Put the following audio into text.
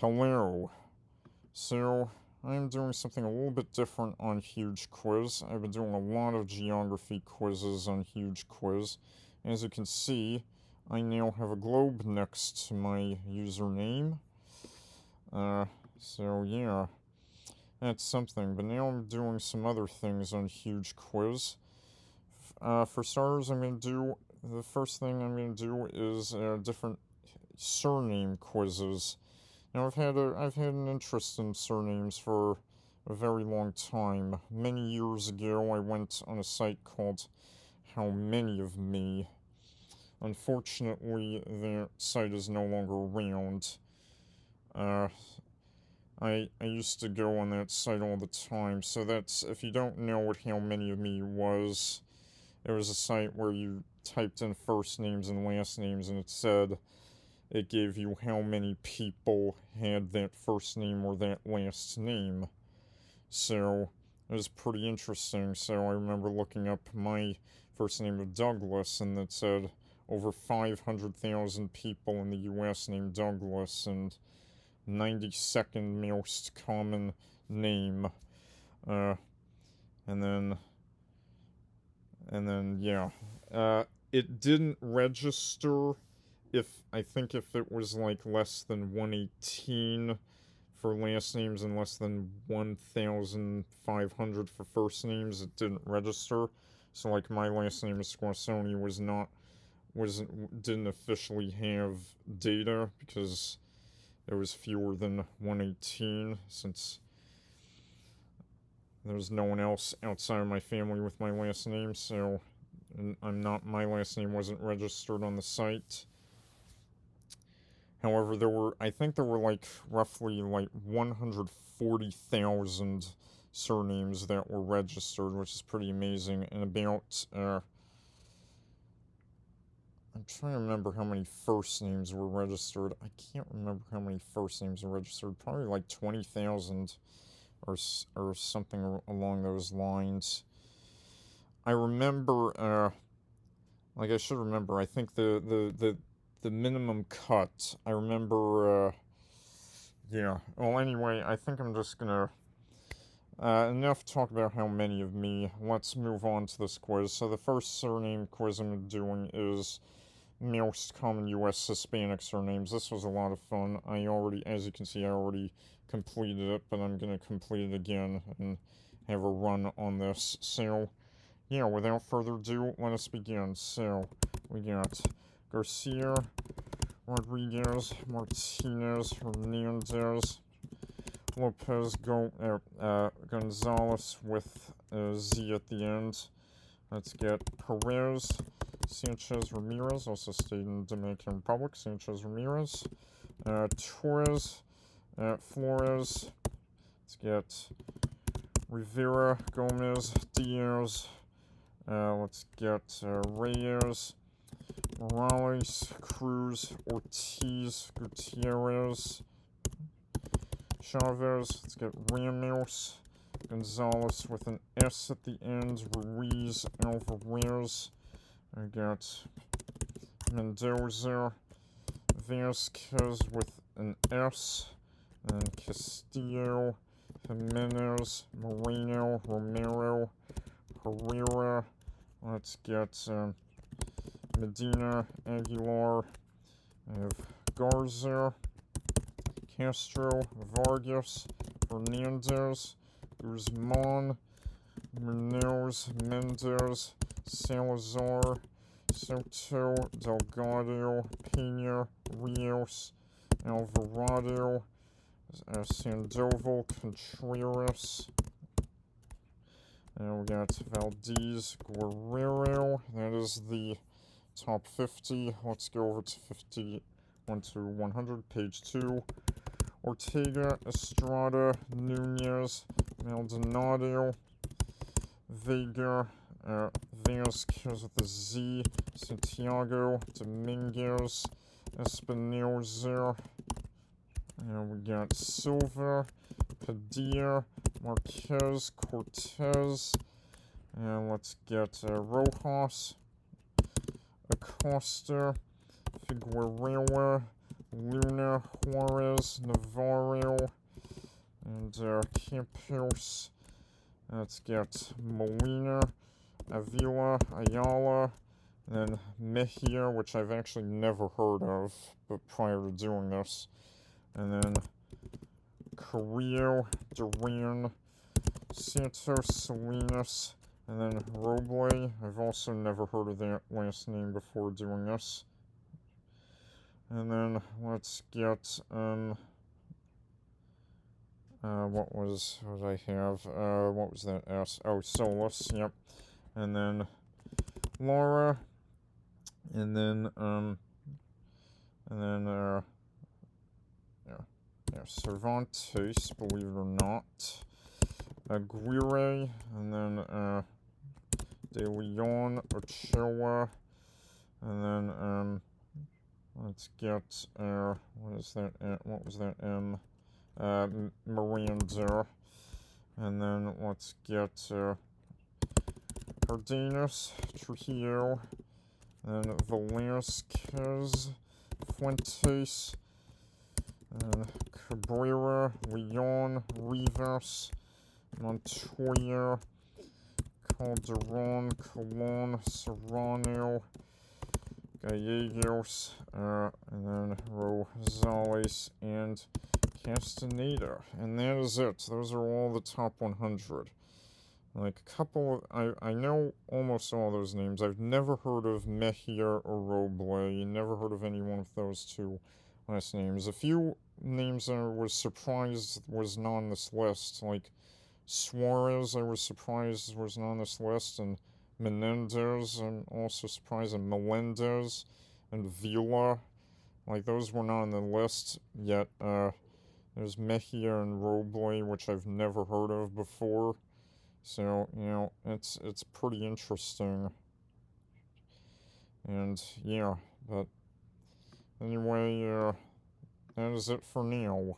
Hello. So, I'm doing something a little bit different on Huge Quiz. I've been doing a lot of geography quizzes on Huge Quiz. As you can see, I now have a globe next to my username. So yeah, that's something. But now I'm doing some other things on Huge Quiz. For starters, the first thing I'm going to do is different surname quizzes. Now I've had an interest in surnames for a very long time. Many years ago, I went on a site called How Many of Me. Unfortunately, the site is no longer around. Uh, I used to go on that site all the time. So that's, if you don't know what How Many of Me was, it was a site where you typed in first names and last names, and it gave you how many people had that first name or that last name. So it was pretty interesting. So I remember looking up my first name of Douglas, and it said over 500,000 people in the US named Douglas, and 92nd most common name. Uh, and then, yeah. It didn't register if it was like less than 118 for last names and less than 1,500 for first names, it didn't register. So like my last name is Squassoni didn't officially have data because there was fewer than 118, since there's no one else outside of my family with my last name. So my last name wasn't registered on the site. However, I think there were like roughly like 140,000 surnames that were registered, which is pretty amazing. And I'm trying to remember how many first names were registered. I can't remember how many first names were registered. Probably like 20,000 or something along those lines. I remember, I should remember. I think the minimum cut. I remember. Yeah. Well, anyway, I think I'm just gonna. Enough talk about how many of me. Let's move on to this quiz. So the first surname quiz I'm doing is most common U.S. Hispanic surnames. This was a lot of fun. As you can see, I already completed it, but I'm gonna complete it again and have a run on this. So, yeah, without further ado, let us begin. So, we got Garcia, Rodriguez, Martinez, Hernandez, Lopez, Gonzalez with a Z at the end. Let's get Perez, Sanchez, Ramirez, also stayed in the Dominican Republic, Sanchez, Ramirez, Torres, Flores. Let's get Rivera, Gomez, Diaz. Let's get Reyes, Morales, Cruz, Ortiz, Gutierrez, Chavez. Let's get Ramos, Gonzalez with an S at the end, Ruiz, Alvarez. I got Mendoza, Vasquez with an S, and Castillo, Jimenez, Moreno, Romero, Herrera. Let's get Medina, Aguilar. I have Garza, Castro, Vargas, Hernandez, Guzman, Munoz, Mendez, Salazar, Soto, Delgado, Pena, Rios, Alvarado, Sandoval, Contreras. And we got Valdez, Guerrero. That is the top 50. Let's go over to 51 to 100, page 2. Ortega, Estrada, Nunez, Maldonado, Vega, Vasquez with a Z, Santiago, Dominguez, Espinoza. And we got Silva, Padilla, Marquez, Cortez. And let's get Rojas, Acosta, Figueroa, Luna, Juarez, Navarro, and Campos. Let's get Molina, Avila, Ayala, and then Mejia, which I've actually never heard of, but prior to doing this. And then Carrillo, Duran, Santos, Salinas, and then Roble. I've also never heard of that last name before doing this. And then let's get, what did I have? What was that S? Oh, Solus, yep. And then Laura, and then, Cervantes, believe it or not. Aguirre, and then, De Leon, Ochoa, and then, let's get, what was that M? Miranda, and then let's get, Cardenas, Trujillo, and Velasquez, Fuentes, and Cabrera, Leon, Rivas, Montoya, Calderon, Colon, Serrano, Gallegos, and then Rosales, and Castaneda. And that is it. Those are all the top 100. Like, a couple of, I know almost all those names. I've never heard of Mejia or Roble. Never heard of any one of those two last names. A few names I was surprised was not on this list. Like, Suarez, I was surprised was not on this list. And Menendez, I'm also surprised. And Melendez and Vila. Like, those were not on the list yet. There's Mejia and Roble, which I've never heard of before. So, it's pretty interesting. And, yeah, but anyway, that is it for now.